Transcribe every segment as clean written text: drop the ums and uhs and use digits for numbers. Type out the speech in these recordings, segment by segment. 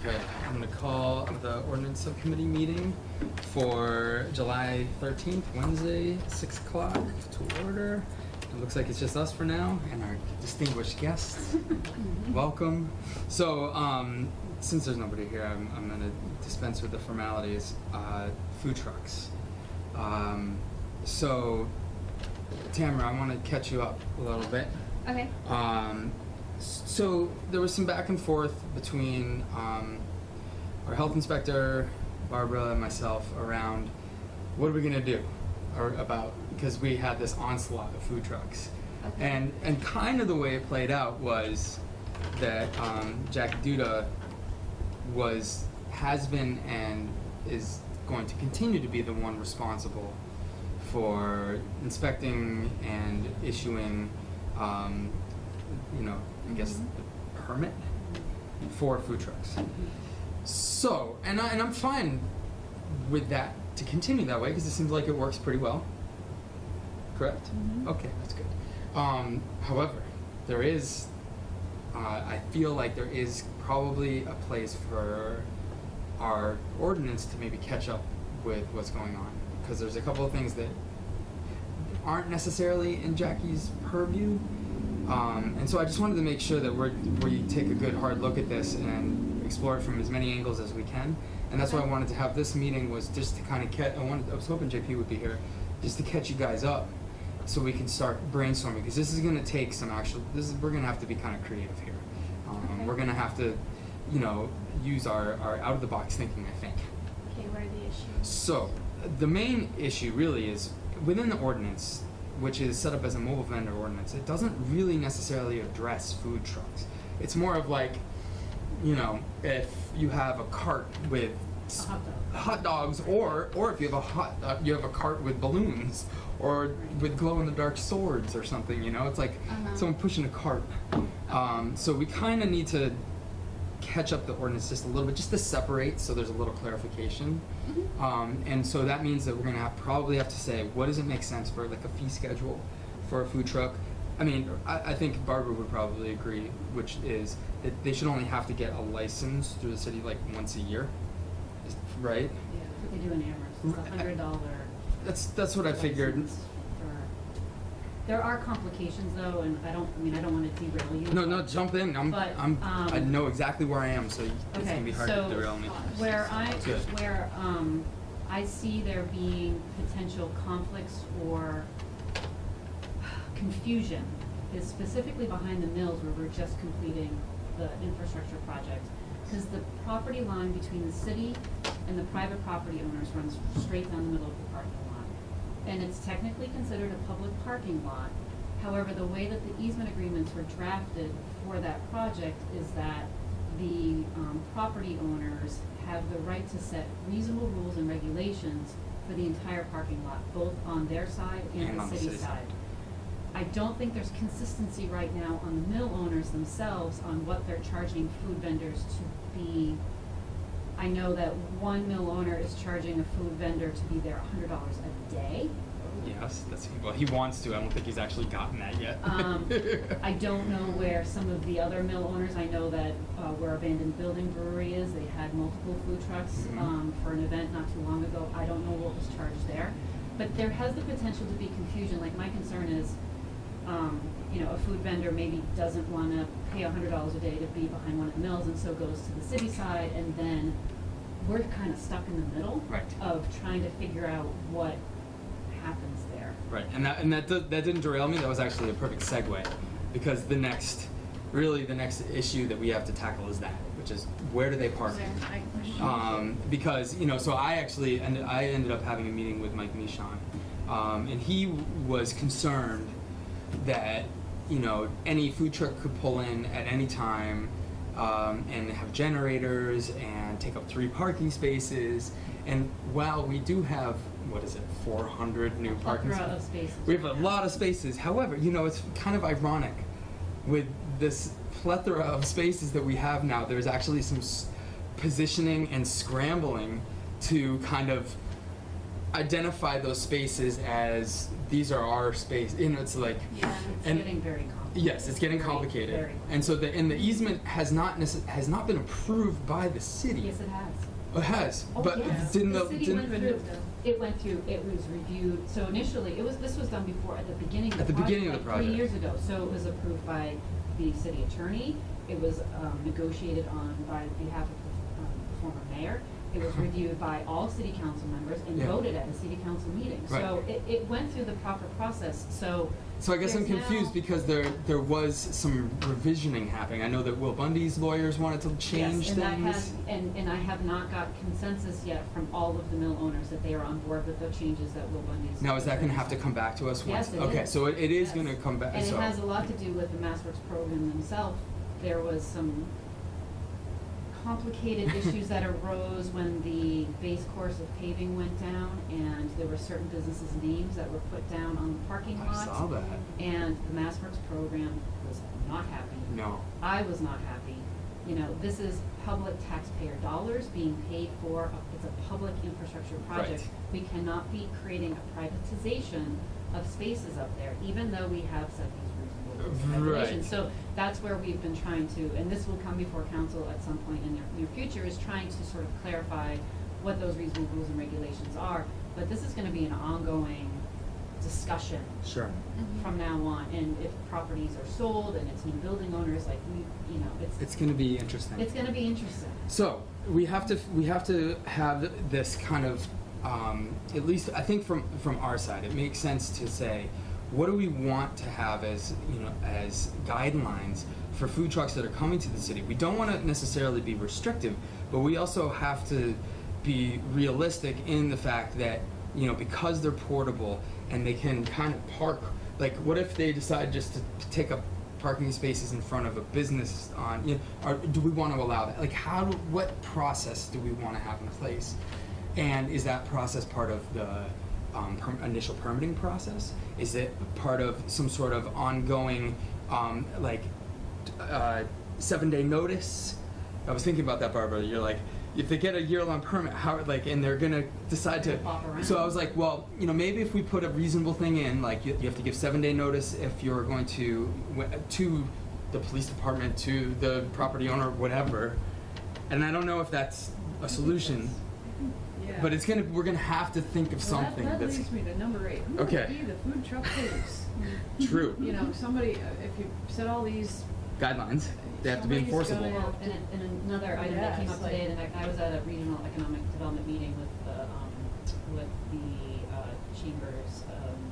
Okay, I'm going to call the Ordinance Subcommittee meeting for July 13th, Wednesday, 6 o'clock to order. It looks like it's just us for now and our distinguished guests. Welcome. So, since there's nobody here, I'm going to dispense with the formalities. Food trucks. So, Tamara, I want to catch you up a little bit. Okay. So there was some back and forth between our health inspector, Barbara, and myself around what are we going to do because we had this onslaught of food trucks. Okay. And kind of the way it played out was that Jackie Duda has been and is going to continue to be the one responsible for inspecting and issuing I guess the permit for food trucks. So, and I'm fine with that to continue that way because it seems like it works pretty well. Correct? Mm-hmm. Okay, that's good. However, there is, I feel like there is probably a place for our ordinance to maybe catch up with what's going on, because there's a couple of things that aren't necessarily in Jackie's purview. And so I just wanted to make sure that we take a good hard look at this and explore it from as many angles as we can. And that's why I wanted to have this meeting, was just to kind of I was hoping JP would be here, just to catch you guys up so we can start brainstorming, because this is going to take some we're going to have to be kind of creative here. Okay. We're going to have to, use our out of the box thinking, I think. Okay, what are the issues? So the main issue really is within the ordinance, which is set up as a mobile vendor ordinance. It doesn't really necessarily address food trucks. It's more of like, if you have a cart with hot dogs, or if you have you have a cart with balloons, or with glow-in-the-dark swords or something. It's like someone pushing a cart. So we kind of need to catch up the ordinance just a little bit, just to separate, so there's a little clarification. Mm-hmm. And so that means that we're going to probably have to say, what does it make sense for like a fee schedule for a food truck? I mean, I think Barbara would probably agree, which is that they should only have to get a license through the city like once a year, right? Yeah, that's what they do in Amherst. It's $100. That's what I figured. There are complications though, and I don't want to derail you. No, jump in. I know exactly where I am, so it's gonna be hard to derail me. Where I see there being potential conflicts or confusion is specifically behind the mills, where we're just completing the infrastructure project, because the property line between the city and the private property owners runs straight down the middle of the parking lot. And it's technically considered a public parking lot. However, the way that the easement agreements were drafted for that project is that the property owners have the right to set reasonable rules and regulations for the entire parking lot, both on their side and the city side. I don't think there's consistency right now on the mill owners themselves on what they're charging food vendors to be. I know that one mill owner is charging a food vendor to be there $100 a day. Yes, well, he wants to. I don't think he's actually gotten that yet. I don't know where some of the other mill owners, I know that where Abandoned Building Brewery is, they had multiple food trucks for an event not too long ago. I don't know what was charged there. But there has the potential to be confusion. Like, my concern is, a food vendor maybe doesn't want to pay $100 a day to be behind one of the mills, and so goes to the city side, and then we're kind of stuck in the middle of trying to figure out what happens there. Right, and that didn't derail me. That was actually a perfect segue, because the next issue that we have to tackle is that, which is, where do they park? Because so I ended up having a meeting with Mike Michon, and he was concerned that any food truck could pull in at any time and have generators and take up 3 parking spaces. And while we do have, 400 new parking spaces? We have a lot of spaces. However, it's kind of ironic with this plethora of spaces that we have now. There's actually some positioning and scrambling to kind of identify those spaces as these are our space. It's like, yeah, it's getting very complicated. Yes, it's getting Very, complicated, very. and so the easement has not been approved by the city. Yes, it has. Oh, it has, Oh, but yes. didn't The city went didn't through, it was reviewed, so initially, this was done before, at the beginning of the project. beginning of the like 3 project. years ago, so it was approved by the city attorney, it was, negotiated on by behalf of the former mayor, it was reviewed by all city council members and Yeah. voted at a city council meeting. Right. So it went through the proper process, so. So I guess I'm there's confused now- because there was some revisioning happening. I know that Will Bundy's lawyers wanted to change Yes, things. and I have not got consensus yet from all of the mill owners that they are on board with the changes that Will Bundy's. Now is that going to have to come back to us once? Yes, it Okay, is. so it is Yes. going to come back. And so it has a lot to do with the MassWorks program themselves. There was some complicated issues that arose when the base course of paving went down, and there were certain businesses' names that were put down on the parking I lot. saw that. And the MassWorks program was not happy. No. I was not happy. You know, this is public taxpayer dollars being paid for, it's a public infrastructure project. Right. We cannot be creating a privatization of spaces up there, even though we have set these rules and regulations. Right. So that's where we've been trying to, and this will come before council at some point in the near future, is trying to sort of clarify what those reasonable rules and regulations are. But this is gonna be an ongoing discussion Sure. from now on, and if properties are sold and it's new building owners, like It's going to be interesting. it's gonna be interesting. So we have to have this kind of at least I think from our side it makes sense to say what do we want to have as as guidelines for food trucks that are coming to the city. We don't want to necessarily be restrictive, but we also have to be realistic in the fact that because they're portable and they can kind of park, like what if they decide just to take up parking spaces in front of a business on, or do we want to allow that? Like what process do we want to have in place? And is that process part of the initial permitting process? Is it part of some sort of ongoing 7-day notice? I was thinking about that, Barbara. You're like, if they get a year-long permit, and they're gonna decide to. Pop around. So I was like, well, maybe if we put a reasonable thing in, like you have to give 7-day notice if you're going to the police department, to the property owner, whatever. And I don't know if that's a solution, Yeah. but we're gonna have to think of something that that's leads me to number 8. Who Okay. would be the food truck police? true. Somebody, if you set all these, Guidelines. They have to be Somebody's enforceable. gonna- Well, and another item that came up Yes, today, and I was at a regional economic development meeting with the chambers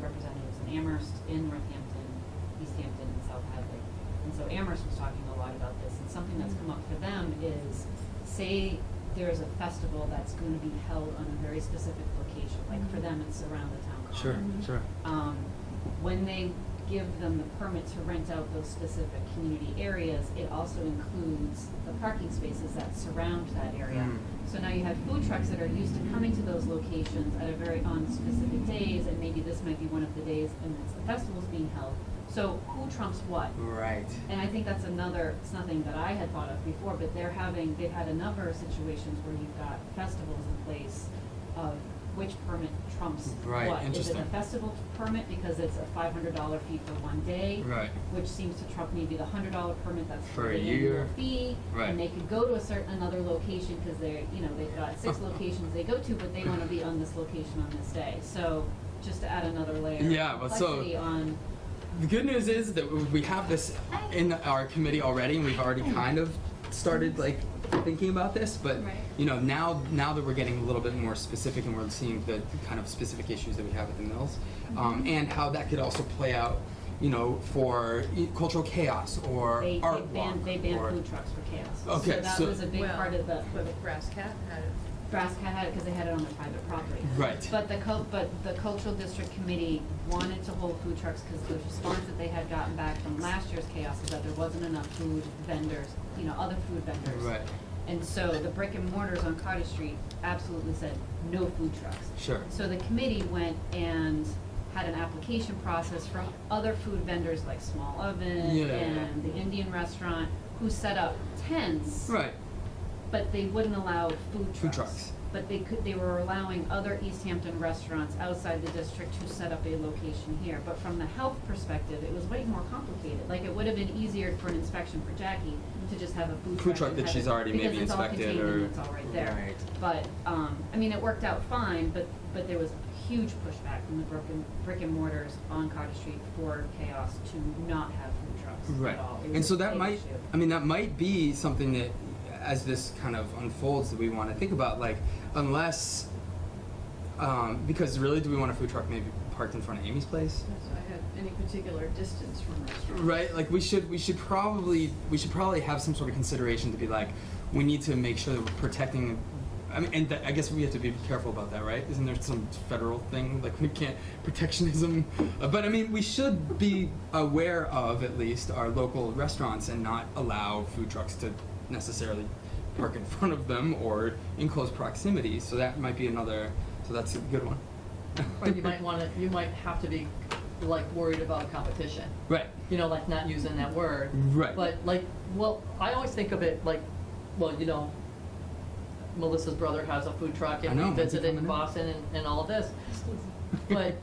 representatives in Amherst, in Northampton, East Hampton, and South Hadley. And so Amherst was talking a lot about this, and something that's come up for them is, say there's a festival that's going to be held on a very specific location, like for them it's around the town common. Sure. When they give them the permit to rent out those specific community areas, it also includes the parking spaces that surround that area. Mm. So now you have food trucks that are used to coming to those locations on specific days, and maybe this might be one of the days, and it's the festival's being held. So who trumps what? Right. And I think that's it's nothing that I had thought of before, but they've had a number of situations where you've got festivals in place of which permit trumps Right, what. Is it interesting. a festival permit because it's a $500 fee for one day? Right. Which seems to trump maybe the $100 permit that's For a the year. annual fee. Right. And they could go to another location because they've got 6 locations they go to, but they want to be on this location on this day. So just to add another layer Yeah, of well, complexity on. The good news is that we have this in our committee already, and we've already kind of started thinking about this. But Right. now that we're getting a little bit more specific, and we're seeing the kind of specific issues that we have at the mills, and how that could also play out, for cultural chaos or They art walk. banned or, food trucks for chaos. Okay, So that so- was a big part of the. but Brass Cat had it. Brass Cat had it because they had it on their private property. Right. But the cultural district committee wanted to hold food trucks because the response that they had gotten back from last year's chaos is that there wasn't enough food vendors, other food vendors. Right. And so the brick and mortars on Cottage Street absolutely said no food trucks. Sure. So the committee went and had an application process from other food vendors like Small Oven Yeah. and the Indian restaurant who set up tents Right. but they wouldn't allow food trucks. Food trucks. But they were allowing other East Hampton restaurants outside the district to set up a location here. But from the health perspective, it was way more complicated. Like, it would have been easier for an inspection for Jackie to just have a food truck that and she's have it- already maybe because it's all inspected contained and or- it's all right there. Right. But, I mean, it worked out fine, but there was huge pushback from the brick and mortars on Cottage Street for Chaos to not have food trucks Right. at all. It And was so a that big might, issue. I mean, that might be something that, as this kind of unfolds, that we want to think about, like, unless, because really, do we want a food truck maybe parked in front of Amy's place? So I had any particular distance from restaurants. Right, like we should probably have some sort of consideration to be like, we need to make sure that we're protecting. I mean, and I guess we have to be careful about that, right? Isn't there some federal thing like we can't protectionism? But I mean, we should be aware of at least our local restaurants and not allow food trucks to necessarily park in front of them or in close proximity. So that might be another. So that's a good one. Or you might have to be like worried about competition. Right. You know, like not using that word. Right. But like, well, I always think of it like, well, you know, Melissa's brother has a food truck I and know, we when's he visited coming in? Boston and all of this. But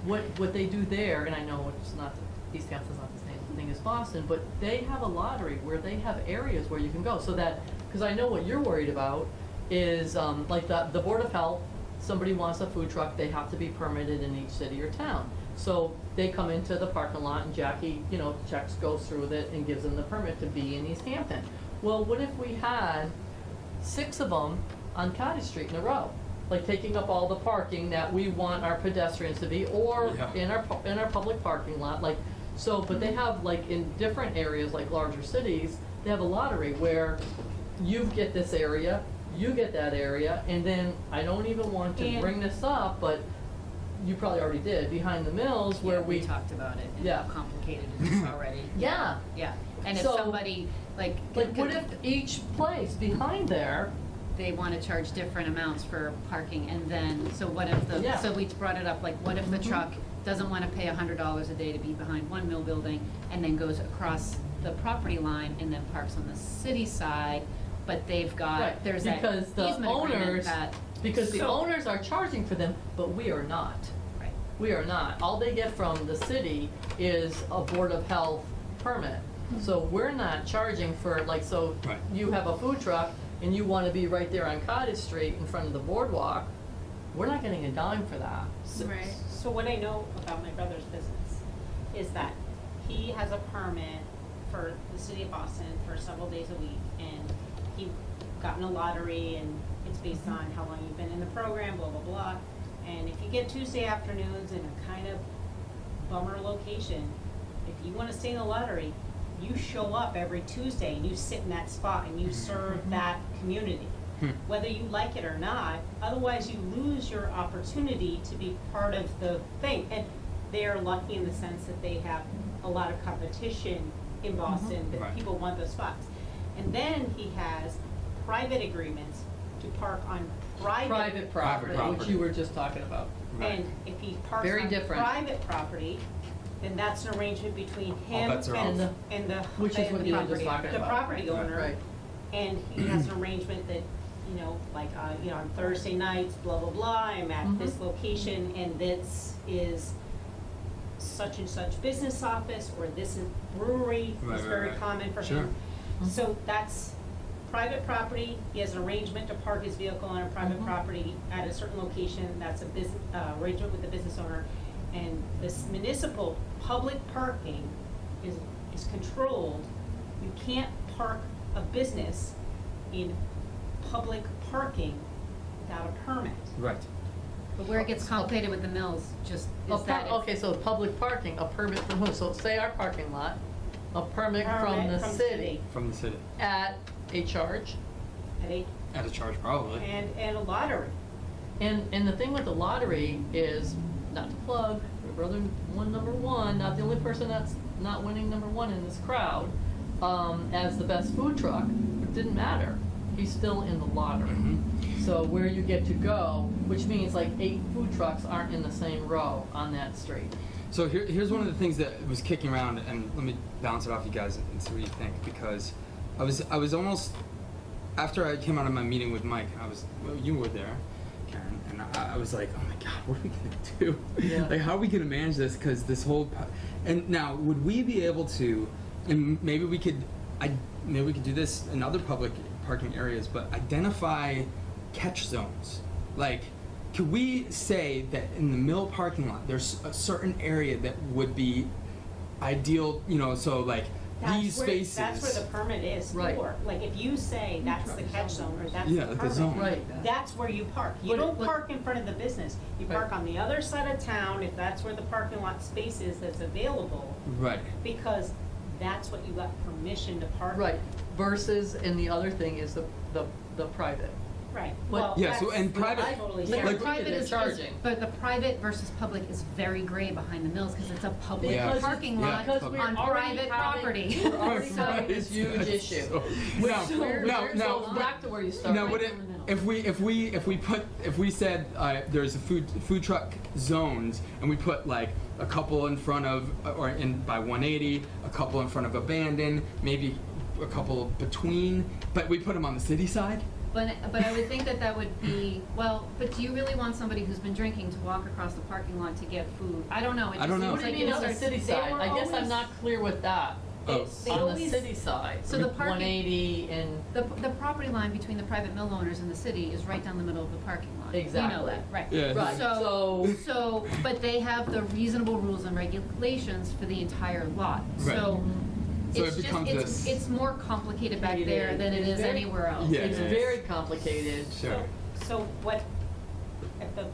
what they do there, and I know it's not, East Hampton's not the same thing as Boston, but they have a lottery where they have areas where you can go. So that, because I know what you're worried about is like the Board of Health, somebody wants a food truck, they have to be permitted in each city or town. So they come into the parking lot and Jackie, you know, goes through it and gives them the permit to be in East Hampton. Well, what if we had 6 of them on Cottage Street in a row? Like taking up all the parking that we want our pedestrians to be, or Yeah. in our public parking lot, like, so, but they have like in different areas, like larger cities, they have a lottery where you get this area, you get that area, and then I don't even want to And- bring this up, but you probably already did, behind the mills where Yeah, we. talked about it and Yeah. how complicated it is already. Yeah. Yeah, and if So- somebody, like What if each place behind there, they wanna charge different amounts for parking, and then, so what if the, Yeah. so we brought it up, like, what if the Mhm. truck doesn't wanna pay $100 a day to be behind one mill building, and then goes across the property line and then parks on the city side, but they've got, right, there's that because the easement agreement owners, that. because the So- owners are charging for them, but we are not. Right. We are not. All they get from the city is a Board of Health permit. So we're not charging for, like, so Right. you have a food truck and you wanna be right there on Cottage Street in front of the boardwalk, we're not getting a dime for that. Right. So what I know about my brother's business is that he has a permit for the city of Boston for several days a week, and he got in a lottery, and it's based on how long you've been in the program, blah, blah, blah. And if you get Tuesday afternoons in a kind of bummer location, if you wanna stay in the lottery, you show up every Tuesday and you sit in that spot and you serve that community. Whether you like it or not, otherwise you lose your opportunity to be part of the thing. And they're lucky in the sense that they have a lot of competition in Boston, that Right. people want those spots. And then he has private agreements to park on Private property, property. which you were just talking about. Right. And if he parks Very on different. private property, then that's an arrangement between him bets are and off. the Which is and what the you were just property, talking the about. property Right. owner. Right. And he has an arrangement that, you know, like, you know, on Thursday nights, blah, blah, blah, I'm at this location, and this is such and such business office, or this is brewery, Right, is right, very right. common for Sure. him. So that's private property, he has an arrangement to park his vehicle on a private property at a certain location, that's a business, arrangement with the business owner. And this municipal public parking is controlled. You can't park a business in public parking without a permit. Right. But where it gets complicated with the mills, just is that if- Okay, so public parking, a permit from who? So say our parking lot, a permit from the city From the city. at a charge. At a charge, probably. And a lottery. And the thing with the lottery is, not to plug, your brother won #1, not the only person that's not winning #1 in this crowd, as the best food truck, it didn't matter. He's still in the lottery. So where you get to go, which means like 8 food trucks aren't in the same row on that street. So here's one of the things that was kicking around, and let me bounce it off you guys and see what you think, because I was almost after I came out of my meeting with Mike, you were there, Karen, and I was like, oh my God, what are we gonna do? Yeah. Like, how are we gonna manage this? Because this whole, and now, would we be able to, and maybe we could do this in other public parking areas, but identify catch zones. Like, could we say that in the mill parking lot, there's a certain area that would be ideal, so like these spaces. That's where the permit is Right. for. Like, if you say that's the catch zone or that's Yeah, the like a permit, zone. Right. that's where you park. You But don't it- park in front of the business. You Right. park on the other side of town if that's where the parking lot space is that's available, Right. because that's what you got permission to park. Right, versus, and the other thing is the private. Right. But- Well, Yeah, so, that's and private- totally But Like- the different. private they're is, charging. but the private versus public is very gray behind the mills, because it's a public Yeah. parking Yeah, lot because we're on already private having- property. we're already So- having this huge That's issue. so- So back to where you started. Now, would Right it, down the middle. if we said there's a food truck zones, and we put like a couple in front of, or in by 180, a couple in front of abandoned, maybe a couple between, but we put them on the city side. But I would think that would be, well, but do you really want somebody who's been drinking to walk across the parking lot to get food? I don't know. It I don't just know. seems What do like you mean it on the starts- city they side? were I guess I'm always- not clear with that. Oh. They On the always- city side, So the parking- 180 and, The property line between the private mill owners and the city is right down the middle of the parking lot. You know Exactly. that, right? Yeah. right, So, but they have the reasonable rules and regulations for the entire lot. Right. So So it's it becomes just, this- it's more complicated back It there is. than it It's is very- anywhere else. Yeah. it's very complicated. Sure. So what, at the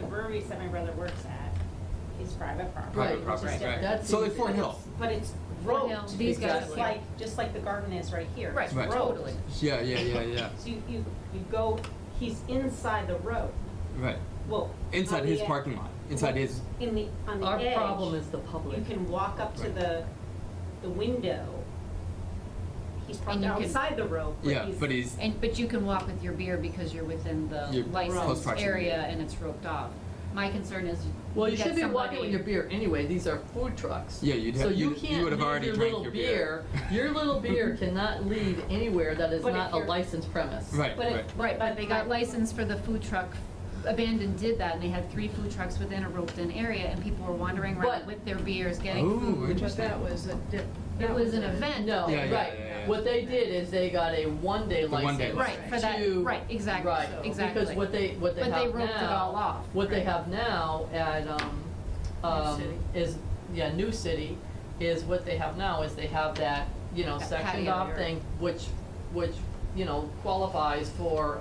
breweries that my brother works at, is private property. Right, which is property, different. right. That's So like easy. Fort Hill. But it's Fort Hill, roads, these guys, Exactly. just like the garden is right here. Right, It's Right. roads. totally. Yeah. So you go, he's inside the road. Right. Well. Inside on his the- parking lot. Inside his. on the Our edge. problem is the public. You can walk up to Right. the window. He's parked And you can- outside the road, Yeah, but he's. But you can walk with your beer because you're within the You're close licensed proximity. area and it's roped off. My concern is Well, you get should be walking somebody- with your beer anyway. These are food trucks. Yeah, you'd have- So you you can't would have leave already your drank little your beer. Your little beer cannot leave anywhere that is But if not a you're- licensed premise. Right. But Right. Right, but they got licensed for the food truck. Abandoned did that, and they had 3 food trucks within a roped-in area, and people were wandering around But- with their beers, getting Ooh, food. interesting. But that was It was an event. No, Yeah, right. yeah. What they did is they got a one-day The license. one-day Right, for that, to- right, exactly, Right, exactly. because what they But have they roped it now- all off. What they right. have now at, City. is, New City, is what they have now is they have that, That sectioned patio off area. thing, which, qualifies for,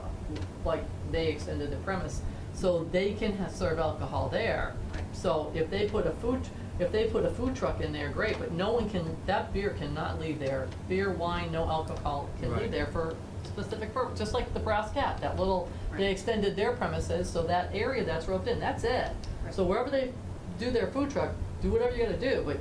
like, they extended the premise. So they can serve alcohol there. Right. So if they put a food truck in there, great, but no one can, that beer cannot leave there. Beer, wine, no alcohol can Right. leave there for specific purpose, just like the Brass Cat, that little, Right. they extended their premises, so that area that's roped in, that's it. Right. So wherever they do their food truck, do whatever you gotta do, but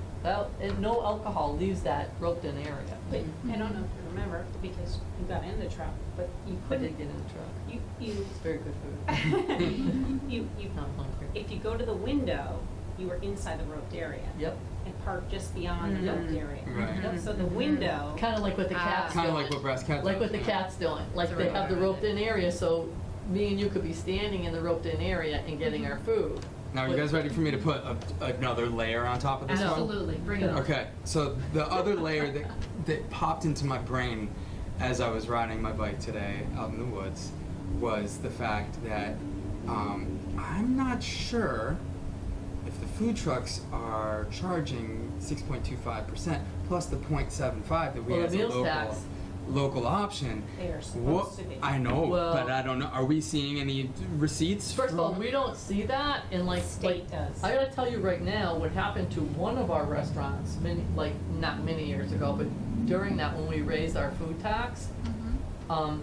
no alcohol leaves that roped in area. But I don't know if you remember, because you got in the truck, but you I couldn't. did get in the truck. You, It's very good food. you, I'm hungry. if you go to the window, you were inside the roped area. Yep, And parked just beyond the roped area. Right. Yep, so the window. kinda like what the Ah. cat's Kind doing. of like what Brass Cat Like does. what the cat's doing, like It's they a have the roped roped in area, so me and you could be standing in the roped in area and getting our food. Now, are you guys ready for me to put another layer on top of this one? Absolutely, bring it on. Okay, so the other layer that popped into my brain as I was riding my bike today out in the woods was the fact that I'm not sure if the food trucks are charging 6.25% plus the 0.75 that we Well, the as a meals tax. local option. They are supposed What to be. I know, Well- but I don't know. Are we seeing any receipts? First of all, from- we don't see that, and like, State does. I gotta tell you right now, what happened to one of our restaurants, not many years ago, but during that, when we raised our food tax, Mhm.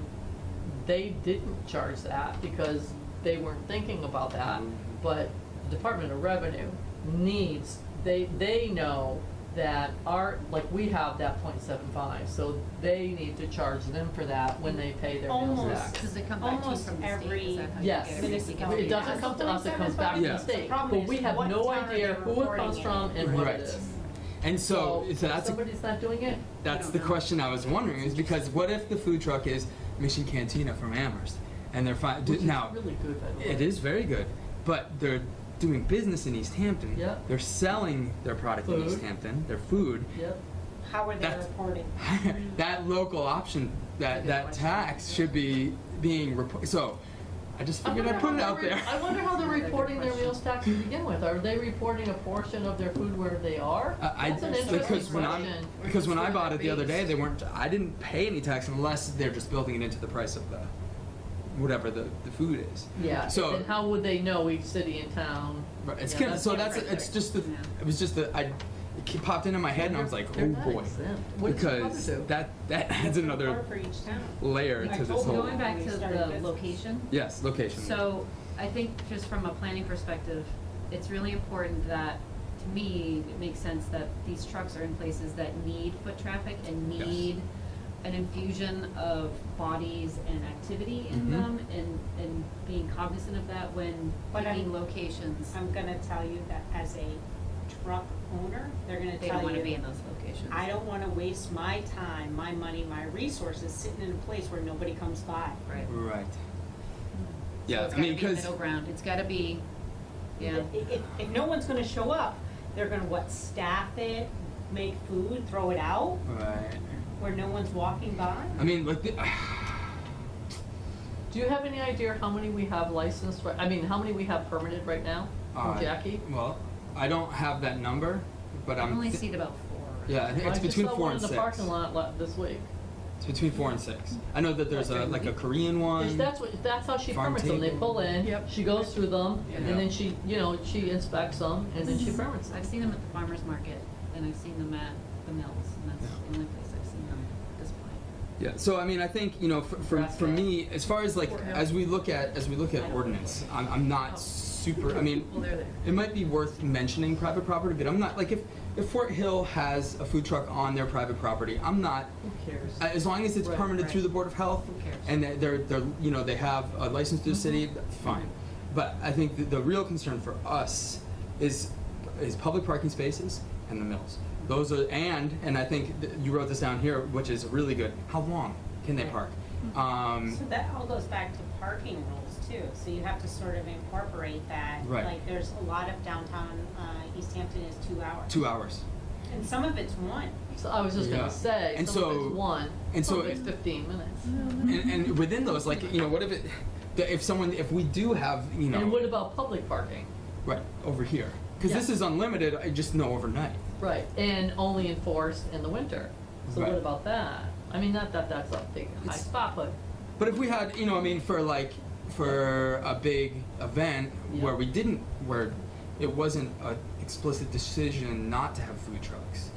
they didn't charge that because they weren't thinking about that. But the Department of Revenue needs, they know that we have that 0.75, so they need to charge them for that when they pay their meals Almost. tax. Does it come back to you Almost from the state? every- Is that how you Yes. get it? Municipality It doesn't come to us, it comes back from Yeah. the state, The problem but we is have what no town are idea they who it reporting comes it from in? and what Right. it is. And so if that's somebody's not doing it, That's don't the know. question I was wondering, is because what if the food truck is Mission Cantina from Amherst, and they're Which now. is really good, by the way. It is very good, but they're doing business in East Hampton. Yep. They're selling their product in Food. East Hampton, their food. Yep. How are they That's- reporting? That local option, that tax should be being reported. So, I just figured I'd put it out there. I wonder how they're reporting their meals tax to begin with. Are they reporting a portion of their food where they are? That's an interesting question. Because when I bought it the other day, they weren't. I didn't pay any tax unless they're just building it into the price of the whatever the food is. Yeah, So and how would they know each city and town? right, it's Yeah, kind of, that's so the that's difference it's there. just the it was just the it popped into my head and I was like, They're oh not boy, exempt. What does it because cover to? that adds another Or for each town. layer I to this told whole. Going back when to we started the business. location, Yes, location. so I think just from a planning perspective, it's really important that, to me, it makes sense that these trucks are in places that need foot traffic and Yes. need an infusion of bodies and activity in Mhm. them, and being cognizant of that when But picking locations. I'm gonna tell you that as a truck owner, they're gonna They tell don't wanna you, be in those locations. I don't wanna waste my time, my money, my resources sitting in a place where nobody comes by. Right. Right. So Yeah, it's I mean, gotta be a because middle ground, it's gotta be, yeah. If no one's gonna show up, they're gonna staff it, make food, throw it out, right. where no one's walking by? I mean, like Do you have any idea how many we have licensed, how many we have permitted right now from Jackie? Well, I don't have that number, but I've I'm. only seen about 4. Yeah, I think it's between 4 and 6. I just saw one in the parking lot this week. It's between 4 and 6. I know that there's a Korean one. That's how she Farm permits them. They table. pull in, Yep. she goes through them, Yeah. and then she inspects them, and then she permits them. I've seen them at the farmer's market, and I've seen them at the mills, and that's Yeah. the only place I've seen them at this point. Yeah. So I mean, I think for me, as far as like as we look at ordinance, I'm not super. I mean, Well, they're there. it might be worth mentioning private property, but I'm not like if Fort Hill has a food truck on their private property, I'm not. Who cares? As long as it's Right, permitted right. through the Board of Health, Who cares? and they're they have a license to the city, fine. But I think the real concern for us is public parking spaces and the mills. Those are and I think you wrote this down here, which is really good. How long can they park? So that all goes back to parking rules too, so you have to sort of incorporate that. Right. Like, there's a lot of downtown, East Hampton is 2 hours. 2 hours. And some of it's 1. So I was just Yeah. gonna say, And some of so- it's one, and some so of it's it- 15 minutes. And within those, like what if if we do have And what about public parking? right over here, because this Yeah. is unlimited. I just know overnight. Right, and only enforced in the winter. So Right. what about that? I mean, not that that's a big high It's- spot, but But if we had, for a big event Yeah. where it wasn't an explicit decision not to have food trucks,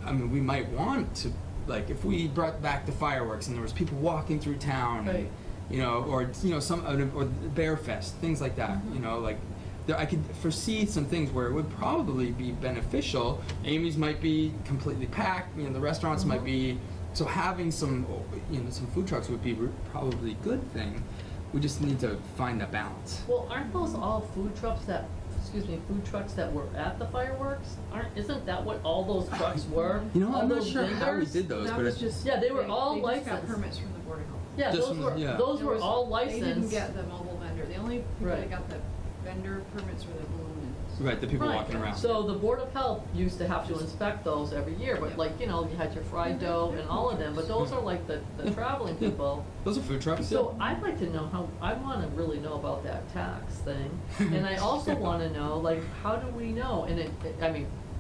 I mean, we might want to, like, if we brought back the fireworks and there was people walking through town, Right. or Bear Fest, things like that, I could foresee some things where it would probably be beneficial. Amy's might be completely packed, the restaurants might be. So having some food trucks would be probably a good thing. We just need to find that balance. well, aren't those all food trucks that were at the fireworks? Isn't that what all those trucks were? I'm All not those sure how we vendors? did those, That but was just. Yeah, they were all They just got licensed. permits from the Board of Health. Yeah, Just those from- were, yeah. those There were was- all licensed. They didn't get the mobile vendor. The only people Right. that got the vendor permits were the balloons. right, the people Right. walking around. So the Board of Health used to have to inspect those every year, but Yeah. you had your fried dough and all of them, but those are like the traveling people. Those are food trucks. So I'd like to know I wanna really know about that tax thing. And I also wanna know, like, how do we know? And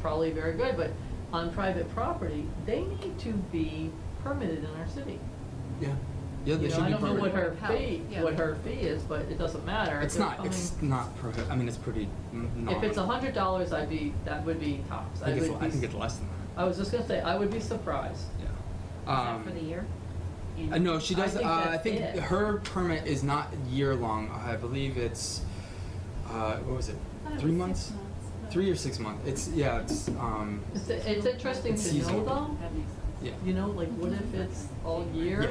probably very good, but on private property, they need to be permitted in our city. yeah, they You know, should I be don't know what permitted. her Health, fee, yeah. what her fee is, but it doesn't matter. It's If they're not. It's coming- not prohibit. I mean, it's pretty. If it's $100, that would be tops. I think it's less than that. I was just gonna say, I would be surprised. Yeah. Is that for the year? No, she does. I think that's it. her permit is not year long. I believe it's. What was it? 3 months? 3 or 6 months. It's. It's interesting It's to know seasonal. though, That makes sense. Yeah. you know, like what if it's all year? Yeah.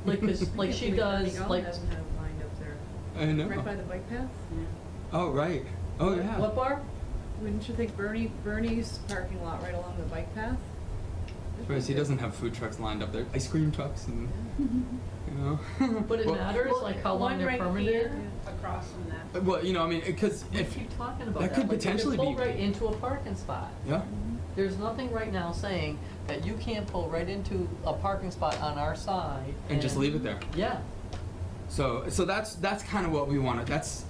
Like, 'cause, like she does, Bernie like, doesn't have lined up there. I know. Right by the bike path? Oh right. Oh yeah. what bar? Wouldn't you think Bernie's parking lot right along the bike path? Whereas he doesn't have food trucks lined up there. Ice cream trucks and. Yeah. know. But it Well- matters, like how long One they're right permitted. here across from that. Well, I mean, because We if keep talking about that that. could Like, potentially you can be- pull right into a parking spot. yeah. There's nothing right now saying that you can't pull right into a parking spot on our side. And just leave it there. Yeah. So that's kind of what we wanted. That's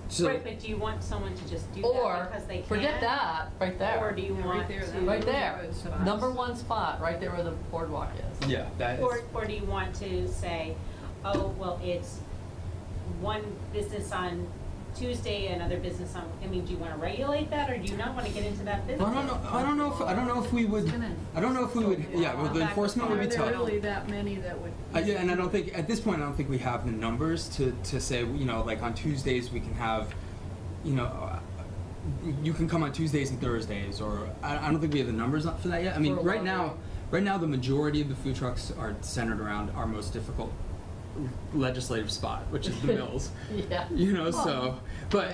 so. Right, but do you want someone to just do Or, that because they can? forget that, right there. Or do you Yeah, right want there, to? that Right there. Good spots. Number one spot, right there where the boardwalk is. Yeah, that is. Or do you want to say, oh, well, it's one business on Tuesday, another business on, I mean, do you wanna regulate that, or do you not wanna get into that business? Well, I don't know if we would. I don't know if we would. Yeah, well, the enforcement would Are be there tough. really that many that would? Yeah, and I don't think at this point I don't think we have the numbers to say, you know, like on Tuesdays we can have, you know, you can come on Tuesdays and Thursdays, or I don't think we have the numbers up for that yet. I mean, For a right lot now the majority of the food trucks are centered around our most difficult legislative spot, which is the mills. Yeah. You know, so, but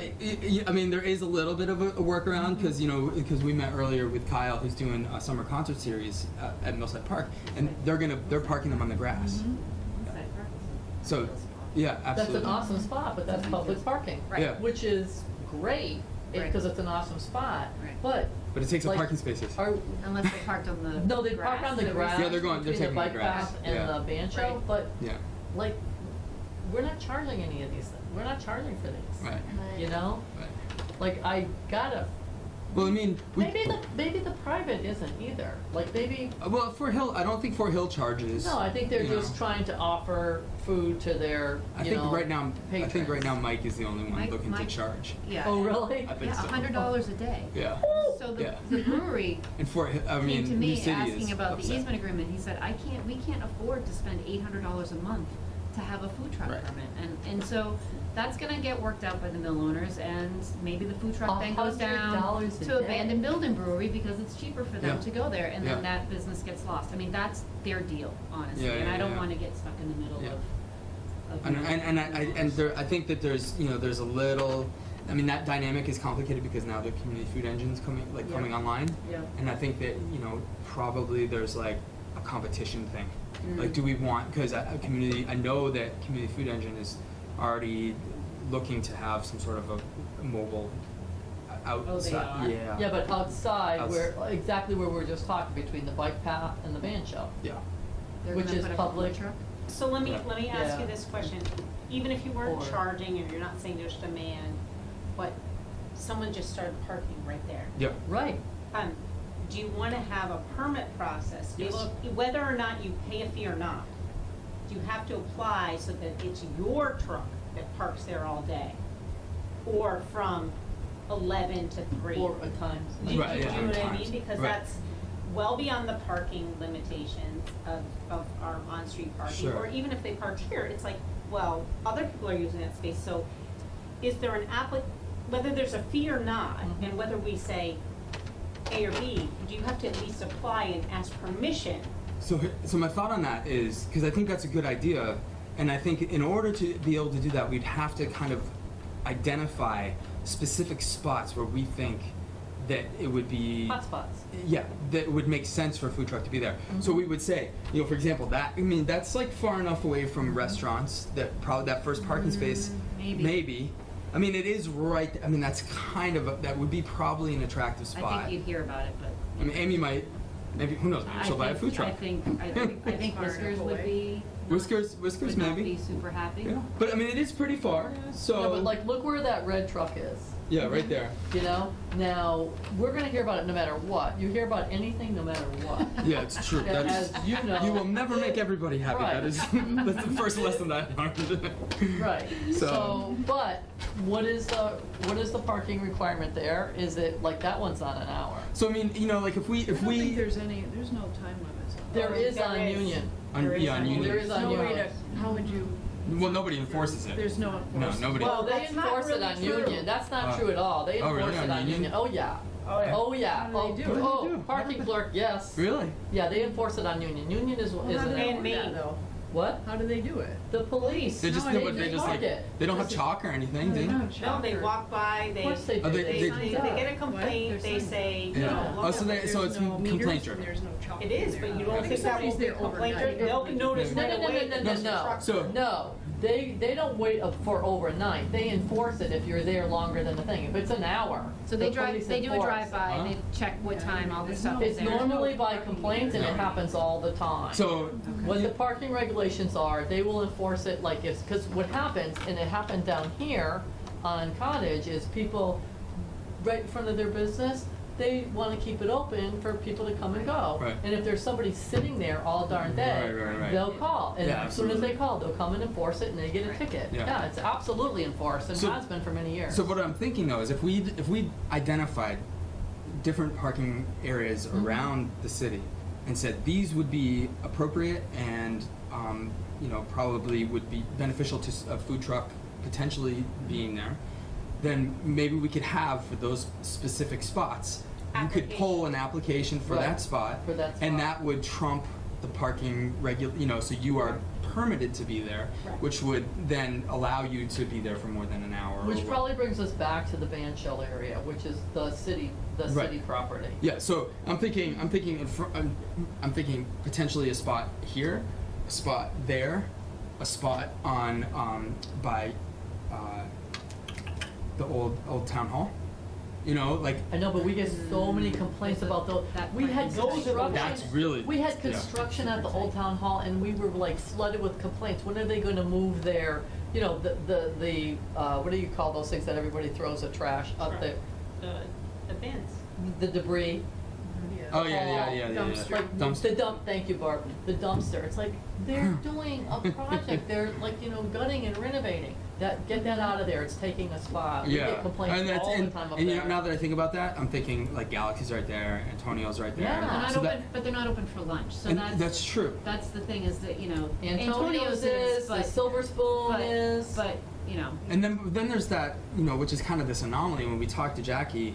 I mean, there is a little bit of a workaround because because we met earlier with Kyle, who's doing a summer concert series at Millside Park, and they're parking them on the grass. So, yeah, That's absolutely. an awesome spot, but that's public parking. Right. Yeah. Which is great, Right. because it's an awesome spot, Right. but But it takes up like, parking spaces. are, Unless they parked on the no, they park on the grass. Yeah, they're between taking the the bike grass, path and yeah. the band show, Right. but Yeah, like, we're not charging any of these things. We're not charging for these. right, You know? right. Like, I gotta, Well, I mean, maybe the private isn't either. Like, maybe, well, Fort Hill, I don't think Fort Hill charges. no, I think they're you know. just trying to offer food to their, I you think know, right now, patrons. Mike is the only one Mike- looking to Mike- charge. Yeah. Oh, really? I think Yeah, so. $100 a day. Yeah. So Yeah. the brewery And Fort Hill, I mean, came to New me City asking is about upset. the easement agreement. He said, we can't afford to spend $800 a month to have a food truck Right. permit. And so that's gonna get worked out by the mill owners, and maybe the food truck then goes down $100 a to day. abandoned building brewery because it's cheaper for them Yeah. to go there, and Yeah. then that business gets lost. I mean, that's their deal, honestly, Yeah, and yeah, I don't yeah. wanna get stuck in the middle Yeah. of And there, I think that there's there's a little, I mean, that dynamic is complicated because now the community food engine's coming Yeah. online, Yeah. and I think that probably there's like a competition thing. Mm. Like, do we want, because I know that community food engine is already looking to have some sort of a mobile outside. are? Yeah. Yeah, but outside, Outs- where, exactly where we were just talking, between the bike path and the band shell. Yeah. they're which gonna is put up a food public. truck. So let me Yeah. ask Yeah. you this question, even if you weren't Or- charging, and you're not saying there's demand, but someone just started parking right there. Yeah. Right. Do you wanna have a permit process? Yes. Whether or not you pay a fee or not, do you have to apply so that it's your truck that parks there all day? Or from 11 to 3? Or at times. Do you Right, yeah, know what I times. mean? Because Right. that's well beyond the parking limitations of our on-street parking. Sure. Or even if they parked here, it's like, well, other people are using that space, so is there an whether there's a fee or not, Mhm. and whether we say A or B, do you have to at least apply and ask permission? So my thought on that is, because I think that's a good idea, and I think in order to be able to do that, we'd have to kind of identify specific spots where we think that it would be Hotspots. yeah, that it would make sense for a food truck to be there. So we would say, for example, that's like far enough away from restaurants that probably that first parking space maybe. I mean, it is right. I mean, that's kind of that would be probably an attractive spot. I think you'd hear about it, but. I mean, Amy might, maybe, who knows, maybe she'll buy a food truck. I think Whiskers would be. Whiskers would not maybe. be super happy. Yeah, but I mean, it is pretty far. So No, but like, look where that red truck is. yeah, right there. You know? Now, we're gonna hear about it no matter what. You hear about anything no matter what. Yeah, it's true. Yeah, That's as you know. you will never make everybody happy. Right. That is that's the first lesson I learned. Right. So- But what is the parking requirement there? Is it, like, that one's on an hour? So I mean, like if I don't think we there's no time limits on There that. is There on is. Union. on, There is yeah, on on Union. There is on No way Union. to, how would you, Well, nobody enforces it. there's no No, enforcement. nobody. Well, they that's not enforce it really on true. Union. That's not Oh. true at all. They Oh, really? enforce it On on Union? Union. Oh, yeah. Oh, yeah. Oh, yeah. How do they Oh, do? What do they oh, do? parking clerk, yes. Really? Yeah, they enforce it on Union. Union is Well, how do an they And do me. that, though? What? How do they do it? The police. They just No, no, they but they just just mark like it. they don't have chalk or anything, do they? No, they walk by, Of course they do. Oh, they- they they- get a complaint, What? they There's say, Yeah. no, Oh, look so at they- this. so it's no meters complaint and driven. there's no chalk. It is, but you I don't think think that will somebody's be there complaint overnight. driven, they'll notice No, right no, no, away. no, no, there's a no, truck. So- no. They don't wait for overnight. They enforce it if you're there longer than the thing. If it's an hour, So the they police do a enforce. drive-by, Huh? they check what Yeah, time all the there's stuff no- is It's there. normally by complaints and it Yeah. happens all the time. So What the parking regulations are, they will enforce it like if, because what happens, and it happened down here on Cottage, is people right in front of their business, they want to keep it open for people to come and go. Right. And if there's somebody sitting there all darn day, Right. they'll call. And Yeah, as soon as they absolutely. call, they'll come and enforce it and they get a ticket. Yeah. Yeah, it's absolutely enforced and So- has been for many years. So what I'm thinking though is if we identified different parking areas Mhm. around the city and said these would be appropriate and probably would be beneficial to a food truck potentially being there, then maybe we could have for those specific spots. You could pull an application for Right. that spot, For that and spot. that would trump the parking so you are permitted to be there, Right. which would then allow you to be there for more than an hour. or Which what- probably brings us back to the band shell area, which is the city Right. property. Yeah, so I'm thinking potentially a spot here, a spot there, a spot on by the old town hall. Like I know, but we get so many complaints about those. That We had Those are the construction. that's really We had yeah. construction at the old town hall, and we were like flooded with complaints. When are they going to move their, the what do you call those things that everybody throws the trash up there? The bins. The debris. Oh yeah. Dumpster. Like Dumpster. the dump. Thank you, Barb. The dumpster. It's like they're doing a project. They're like gutting and renovating. Get that out of there. It's taking a spot. We Yeah, get complaints and that's all the time up and there. now that I think about that, I'm thinking like Galaxy's right there, Antonio's right there. Yeah. They're not So open, that- but they're not open for lunch, so and that's. that's true. That's the thing is that, Antonio's is, the but, Silver Spoon but, is. but, And then there's that, which is kind of this anomaly when we talk to Jackie,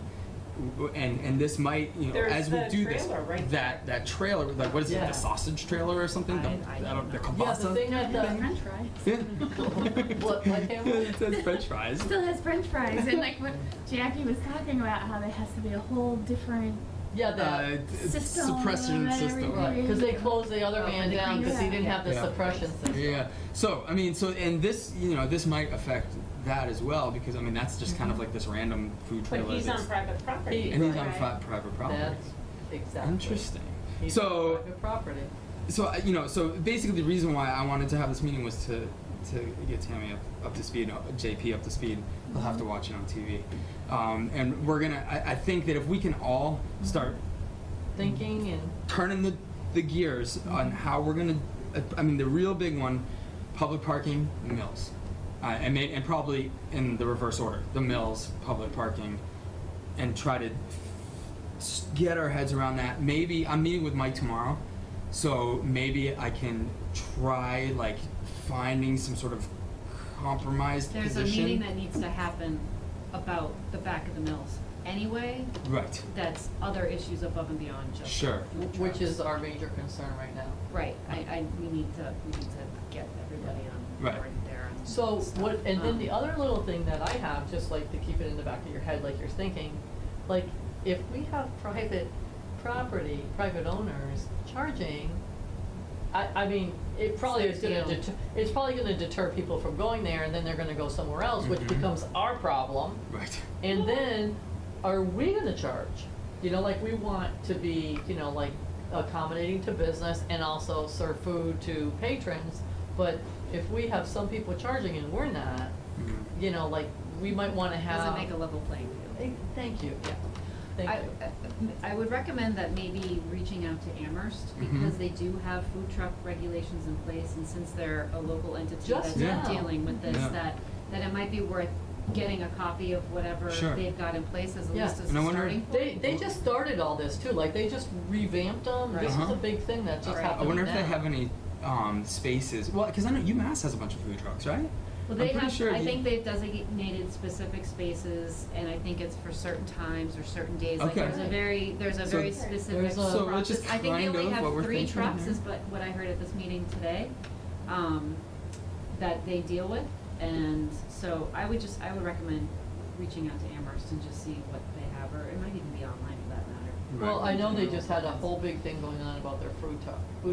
and this might, There's as we the do this, trailer right that trailer, like what is it, Yeah. the sausage trailer or something? I don't the know. kielbasa? Yeah, the thing at the. French fries. Yeah. What camera? It says French fries. Still has French fries, and like what Jackie was talking about, how there has to be a whole different Yeah, the. system suppression and system. everything. Right, because they closed the other man the down because he green didn't have the Yeah. suppression system. Yeah. So and this, this might affect that as well because that's just kind of like this random food But trailer. he's on private property. and he's on Right. private property. That's exactly. Interesting. He's So- on private property. So basically the reason why I wanted to have this meeting was to get Tammy up to speed, JP up to speed. He'll have to watch it on TV. And we're gonna. I think that if we can all start Thinking and. turning the gears on how we're gonna. The real big one, public parking, mills, and probably in the reverse order: the mills, public parking, and try to get our heads around that. Maybe I'm meeting with Mike tomorrow, so maybe I can try like finding some sort of compromised there's position. a meeting that needs to happen about the back of the mills anyway, Right. that's other issues above and beyond just. Sure. food Which trucks. is our major concern right now. Right, we need to get everybody on Right. board there and So stuff. what, and then the other little thing that I have, just like to keep it in the back of your head, like you're thinking, like if we have private property, private owners charging, it probably is gonna Deal. it's probably gonna deter people from going there, and then they're gonna go somewhere else, which Mhm. becomes our problem. Right. And then, are we gonna charge? Like we want to be, like accommodating to business and also serve food to patrons, but if we have some people charging and we're not, Mhm. like we might wanna have. Doesn't make a level playing field. Thank you, yeah, thank you. I would recommend that maybe reaching out to Amherst, Mhm. because they do have food truck regulations in place, and since they're a local entity Just that's now. dealing with this, Yeah. that it might be worth getting a copy of whatever Sure. they've got in place as a Yeah. list as And I a wonder- starting point. They just started all this too, like they just revamped them, this is Uh-huh. a big thing that just Right. happened I wonder if now. they have any spaces. Well, because I know UMass has a bunch of food trucks, right? Well, I'm they pretty have, sure I you- think they've designated specific spaces, and I think it's for certain times or certain days. Like Okay. there's a very So- specific There's a- process. So which is I think they kind only of have what we're 3 thinking trucks, here. is what I heard at this meeting today. that they deal with. And so I would recommend reaching out to Amherst and just see what they have, or it might even be online for that matter. Well, I know they just had a whole big thing going on about their food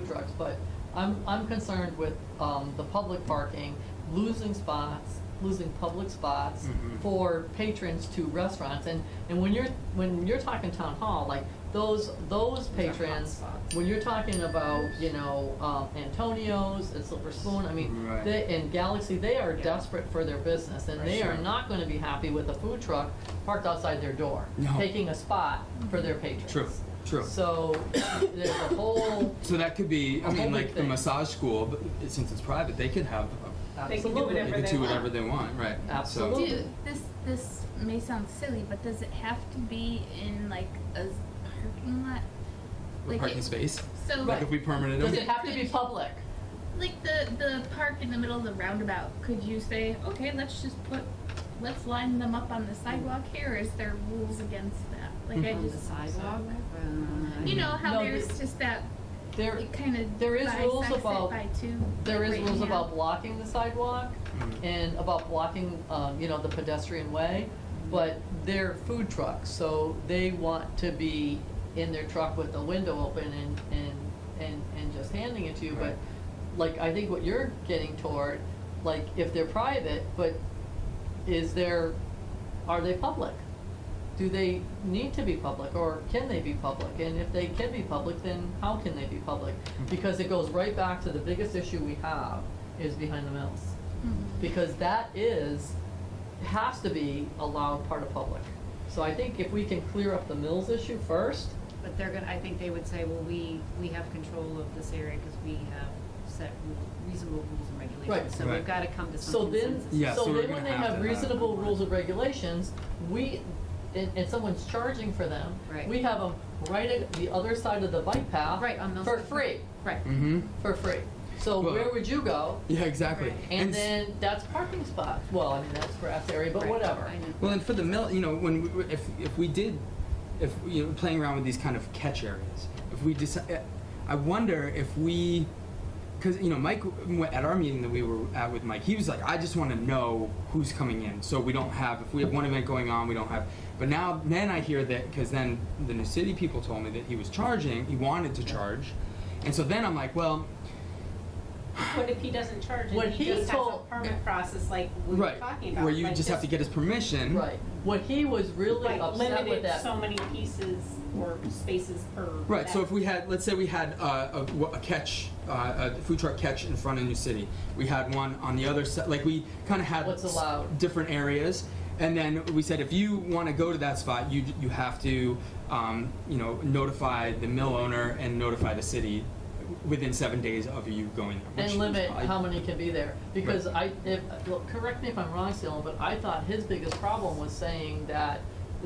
trucks, but I'm concerned with, the public parking, losing public spots for patrons to restaurants, and when you're talking town hall, like those patrons, when you're talking about, Antonio's and Silver Spoon, I mean, Right. they, and Galaxy, they are desperate for their business, and they are not gonna be happy with a food truck parked outside their door, No. taking a spot for their patrons. True. So, there's a whole, So that could be, I A mean, whole like big the thing. massage school, but since it's private, they could have, They can do absolutely. they whatever could they do want. whatever they want, right? Absolutely. Do this may sound silly, but does it have to be in like a parking lot? So, Like parking it- space, So like if we permitted Does them. it have to be public? like the park in the middle of the roundabout, could you say, okay, let's line them up on the sidewalk here, or is there rules against that? Like I On the just, sidewalk, you know how No, there's just that There, kind of there is rules bisects it about- by two. there like is right rules in half. about blocking the sidewalk Mhm. and about blocking, the pedestrian way, but they're food trucks, so they want to be in their truck with the window open and just handing it to you, but Right. like, I think what you're getting toward, like, if they're private, but are they public? Do they need to be public, or can they be public? And if they can be public, then how can they be public? Because it goes right back to the biggest issue we have is behind the mills. Because that has to be allowed part of public. So I think if we can clear up the mills issue first, but I think they would say, well, we have control of this area because we have set reasonable rules and regulations. Right. So Right. we've gotta come to some so then, consensus. Yeah, so so we're then gonna when they have to have have- reasonable rules and regulations, and someone's charging for them, Right. we have them right at the other side of the bike path. Right, on those- For free, Right. Mm-hmm. for free. So Well- where would you go? Yeah, exactly. Right. And s- then that's parking spots. Well, I mean, that's grass area, but Right. whatever. I know. Well, and for the mill, when if playing around with these kind of catch areas, if we decide, I wonder if we, because Mike at our meeting that we were at with Mike, he was like, I just want to know who's coming in, so we don't have, if we have one event going on, we don't have. But then I hear that, because then the New City people told me that he was charging, he wanted to charge, and so then I'm like, well. What if he doesn't charge What and he he just has told- a permit process like we were Right, talking about? where you like just have to get his permission. Right. What he was really like upset with limited that. so many pieces or spaces per. Right. So event. if we had, let's say we had a catch, a food truck catch in front of New City, we had one on the other side. Like we kind of had What's allowed. different areas, and then we said if you want to go to that spot, you have to, notify the mill owner and notify the city within 7 days of you going there. And which limit is probably- how many can be there, because correct me if I'm wrong, Dylan, but I thought his biggest problem was saying that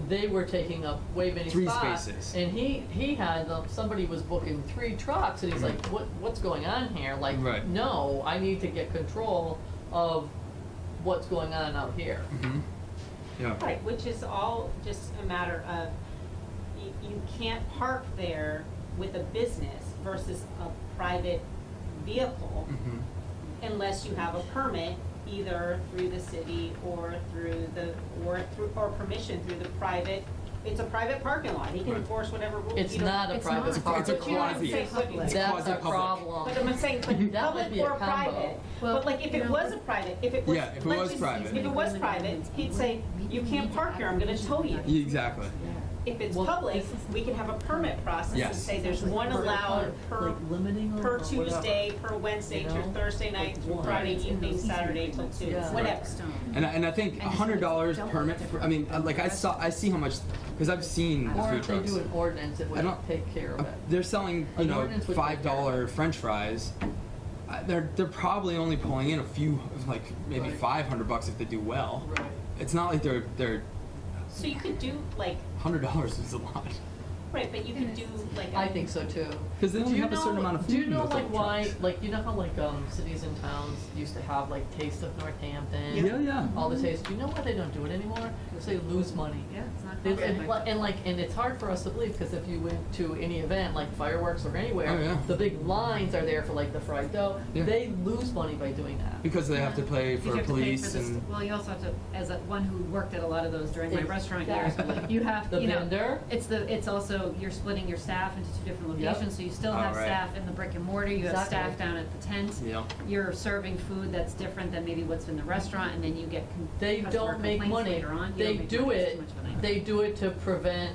they were taking up way many 3 spots. spaces. And he had, somebody was booking 3 trucks, and he's like, what's going on here? Like, Right. no, I need to get control of what's going on out here. Mhm. Yeah. Right, which is all just a matter of, you can't park there with a business versus a private vehicle Mhm. unless you have a permit, either through the city or or permission through the private. It's a private parking lot. He can Right. enforce whatever rules. It's you don't- not a It's private not. It's a parking But you know what I'm quasi. saying? But- It's That's a quasi-public. problem. But I'm saying, but That public would be a or combo. private, Well, but like if it was a private, if it was. Yeah, if it let's was just- private. If it was private, he'd say, you can't park here, I'm gonna tow you. Yeah, exactly. If it's Well, public, this is- we can have a permit process and Yes. say there's one allowed per, Like limiting them per or whatever. Tuesday, per Wednesday, You through know? Thursday night, through Like Friday one. evening, Saturday till 2, Yeah. whatever. Stone. And I think And $100 double permit. different I mean, than like I see how much, because I've seen the Or food if they trucks. do an ordinance, it I would don't- take care of it. They're selling, An ordinance would take care of $5 French fries. They're probably only pulling in a few, like maybe Right. $500 if they do well. Right. It's not like they're So you could do like, $100 is a lot. Right, but you can do like I think so too. Because they Do only you have a certain know- amount of food Do you in know those like little why, trucks. like, you know how like cities and towns used to have like Taste of Northampton? Yeah, yeah. All the taste, do you know why they don't do it anymore? Because they lose money. Yeah, it's not They- cost And, effective. and it's hard for us to believe, because if you went to any event, like fireworks or anywhere, Oh, yeah. the big lines are there for like the fried dough. Yeah. They lose money by doing that. Because they have to pay Because for you have to pay police for this, and. well, you also have to, as one who worked at a lot of those during my restaurant years, Exactly. you have, The you know, vendor? it's also, you're splitting your staff into two different Yep. locations, so you still Oh, have right. staff in the brick and mortar, you have Exactly. staff down at the tent. Yeah. You're serving food that's different than maybe what's in the restaurant, and then you get They customer don't make complaints money. later on. You They don't make do money, it's it, too much money. they do it to prevent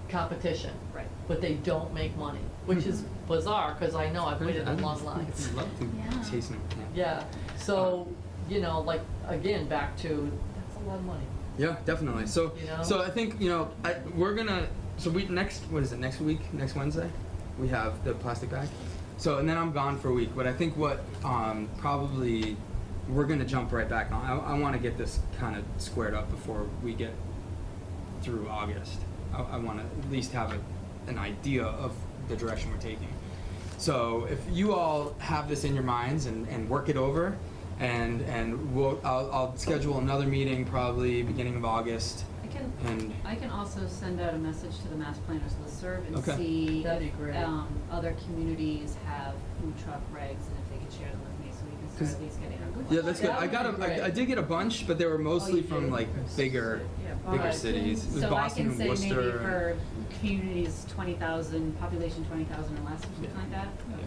competition. Right. But they don't make money, which is bizarre, because I know I've waited in long lines. I'd love to Yeah. taste them. Yeah, so, you know, like, again, back to, that's a lot of money. Yeah, definitely. So, You know? so I think we're gonna. So we next next week, next Wednesday, we have the plastic bag. So and then I'm gone for a week. But I think what probably we're gonna jump right back on. I want to get this kind of squared up before we get through August. I want to at least have an idea of the direction we're taking. So if you all have this in your minds and work it over, and I'll schedule another meeting probably beginning of August. And I can also send out a message to the Mass Planners listserv and Okay. see That'd be if great. Other communities have food truck regs, and if they could share them with me, so we can 'Cause- start at least getting a good. yeah, that's good. That would be great. I did get a bunch, but they were mostly you from did? like bigger Yeah, bigger Alright. cities. It was So Boston I and can say Worcester. maybe and- for communities 20,000, population 20,000 or less, or something Yeah. like that. Yeah. Okay.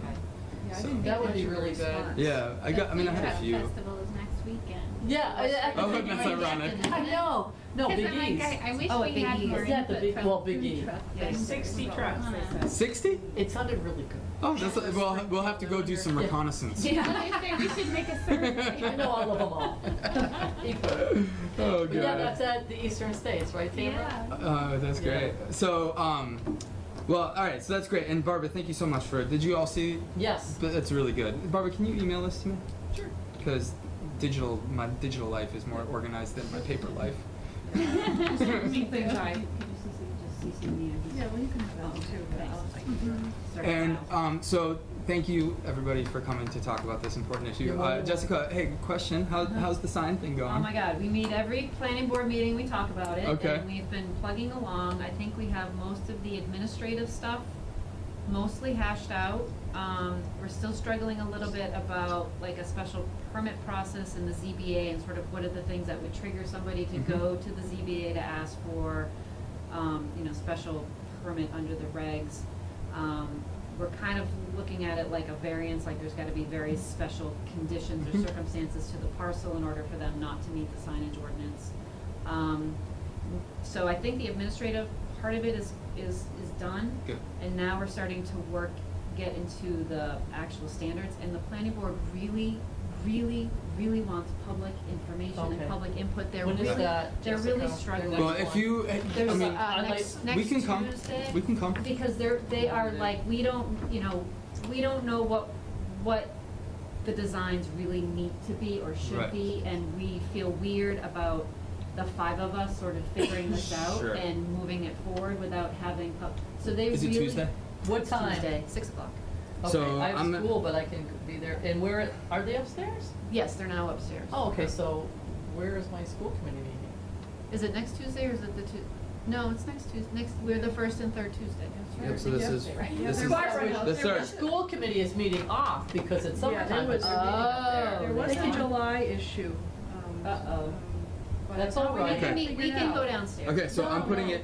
Yeah, I So- didn't That get would much be of a really good. response. Yeah, I got. I mean, I had a Food few. Festival is next weekend. Yeah, Oh, that's ironic. I know, no, Because Big I'm like, E's. I wish Oh, at we Big had E's. more Is that the input big- from well, Big food E. truck Yeah, vendors. 60 trucks, they said. 60? It sounded really good. Oh, that's we'll have to go do some Yeah. reconnaissance. Yeah, I say we should make a survey. I know all of them all. Equal. Oh But yeah, god. that's at the Eastern States, right, Tamara? Yeah. That's Yeah. great. So, well, all right. So that's great. And Barbara, thank you so much for. Did you all see? Yes. But that's really good. Barbara, can you email this to me? Sure. Because my digital life is more organized than my paper life. Me too. Sorry, could you just CC me? Yeah, well, you can have that one too, but I'll take it. Sorry. And so thank you everybody for coming to talk about this important issue. You're welcome. Jessica, hey, question. How's the sign thing going? Oh my God, we meet every planning board meeting, we talk about it. Okay. And we've been plugging along. I think we have most of the administrative stuff mostly hashed out. We're still struggling a little bit about like a special permit process in the ZBA and sort of what are the things that would trigger somebody to go to the ZBA to ask for, special permit under the regs. We're kind of looking at it like a variance, like there's gotta be very special conditions or circumstances to the parcel in order for them not to meet the signage ordinance. So I think the administrative part of it is done. Good. And now we're starting to get into the actual standards, and the planning board really wants public information Okay. and public input. They're When is really, that, they're really Jessica? struggling. Well, if you, I There's, mean, next we can come. Tuesday. We can come. Because they are like, we don't know what the designs really need to be or should Right. be, and we feel weird about the five of us sort of figuring this out Sure. and moving it forward without having, so they Is it really. Tuesday? What time? Tuesday, 6 o'clock. Okay, So I have I'm- school, but I can be there. And where, are they upstairs? Yes, they're now upstairs. Oh, okay, so where is my school committee meeting? Is it next Tuesday or is it the No, it's next Tuesday, we're the first and third Tuesday. Yep, so this is, Right. this is, Barbara knows. the There third. The school committee is meeting off because it's Yeah, summertime, but there they're meeting up Oh, there. There was They a can- July issue. Uh-oh. But That's I thought all we right. could Okay. We figure it can go out. downstairs. Okay, so I'm putting it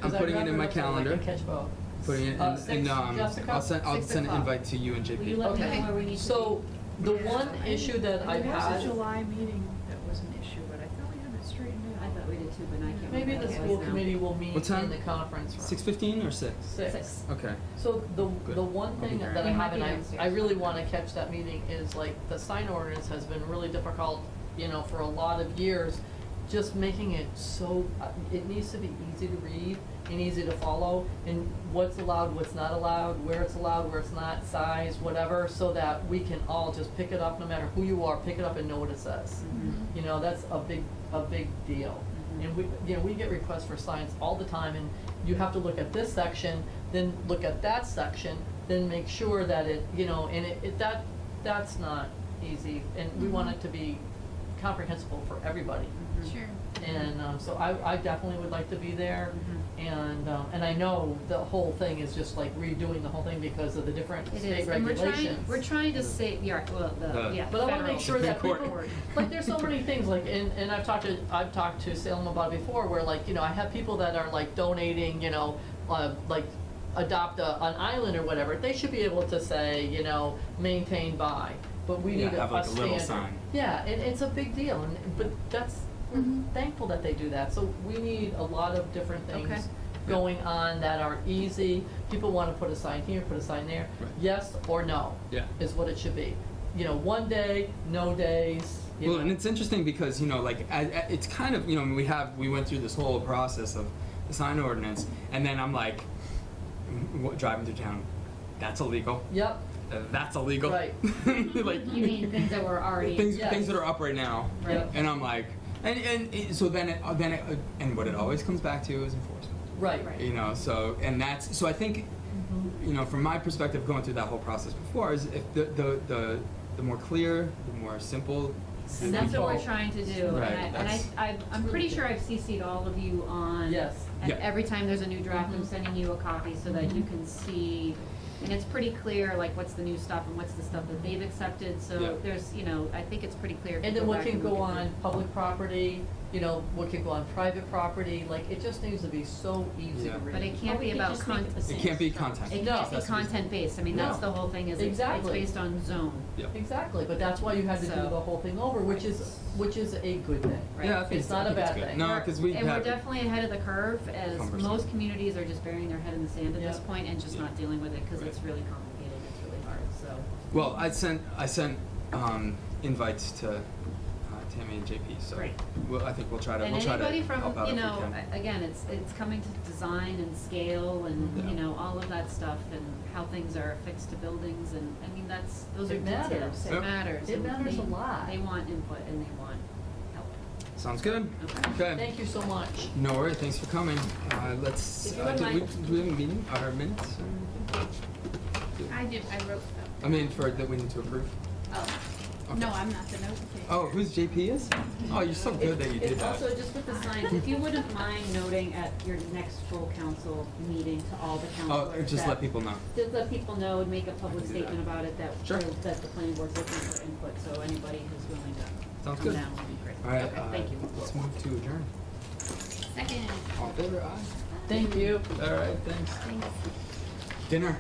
in my calendar. I can catch both. Putting it Six, and Jessica? I'll 6 send an o'clock. invite to you and Will you JP. let me Okay. know where we need to be? So, the one issue that I've There was a had, July meeting that was an issue, but I thought we had it straightened I out. thought we did too, but I can't remember. maybe what the it school was now. committee will meet What time? in the conference room. 6:15 or 6? 6. Okay. So the Good. one I'll be thing there. that I We might have, be and downstairs. I really wanna catch that meeting is like, the sign ordinance has been really difficult, for a lot of years. Just making it so, it needs to be easy to read and easy to follow, and what's allowed, what's not allowed, where it's allowed, where it's not, size, whatever, so that we can all just pick it up, no matter who you are, pick it up and know what it says. Mhm. That's a big deal. And we get requests for signs all the time, and you have to look at this section, then look at that section, then make sure that that's not easy, and we want it to be comprehensible for everybody. Sure. And so I definitely would like to be there, and I know the whole thing is just like redoing the whole thing because of the different It state is, and regulations. we're trying to save, yeah, well, yeah, But I wanna make sure that Supreme people, Court. like, there's so many things, like, and I've talked to Salem about it before, where, like, I have people that are like donating, like adopt an island or whatever, they should be able to say, maintained by, but we Yeah, need have, like, a standard. little sign. Yeah, and it's a big deal, but we're thankful that they do that, so we need a lot of different Okay. things going on that are easy. People wanna put a sign here, put a sign there, Right. yes or no. Yeah. Is what it should be. 1 day, no days. Well, and it's interesting because it's kind of we went through this whole process of the sign ordinance, and then I'm like driving through town, that's illegal. Yep, That's illegal. Right. Like You mean things that were already. things Yes. things that are up right now. Right. And I'm like, so then what it always comes back to is enforcement. right. Right. So I think, from my perspective, going through that whole process before is if the more clear, the more simple. And that's what we're People- trying to do, Right, and that's- I'm pretty sure I've CC'd all of you on. Yes. And Yeah. every time there's a new draft, I'm Mhm. sending you a copy so that you can see, and it's pretty clear, like, what's the new stuff and what's the stuff that they've accepted, so Yeah. there's, I think it's pretty clear. if And you then what back can and go look at on it. public property, what can go on private property, like, it just needs to be so easy Yeah. to read. But it can't Or we be could about just make it the It same can't be stuff. content. It No. can't be That's content-based, I mean, that's No. the whole thing, is it's Exactly. based on zone. Yeah. Exactly, but that's why you had to do So- the whole thing over, which is a good thing. Right. Yeah, I think It's not I a think bad good. thing. No, because we And we're have. definitely ahead of the curve, as Cumbersome. most communities are just burying their head in the sand at this Yeah. point and just Yeah. not dealing with it, because Right. it's really complicated, it's really hard, so. Well, I sent invites to Tammy and JP. So Great. I think we'll try to And help anybody out from, if we can. again, it's coming to design and scale and, Yeah. all of that stuff, and how things are affixed to buildings, and, I mean, those are It details. matters. It Yep. matters. It and matters they- a lot. They want input and they want help. Sounds good. Okay. Thank you so much. No worries. Thanks for coming. Let's. If you wouldn't Do mind. we have a meeting? Our minutes? I wrote them. I mean, that we need to approve. Oh. Okay. No, I'm not the note taker. Oh, who's JP is? Oh, you're so good that you did It's that. also, just with the signs, if you wouldn't mind noting at your next full council meeting to all the Oh, councilors just that- let people know. Just let people know and make a public I can do that. statement about it, that, Sure. that the planning board's looking for input, so anybody who's willing to Sounds come good. down would be great. All right. Okay, thank you. Let's move to adjourn. Second. All in favor? Aye. Thank you. All right. Thanks. Thanks. Dinner.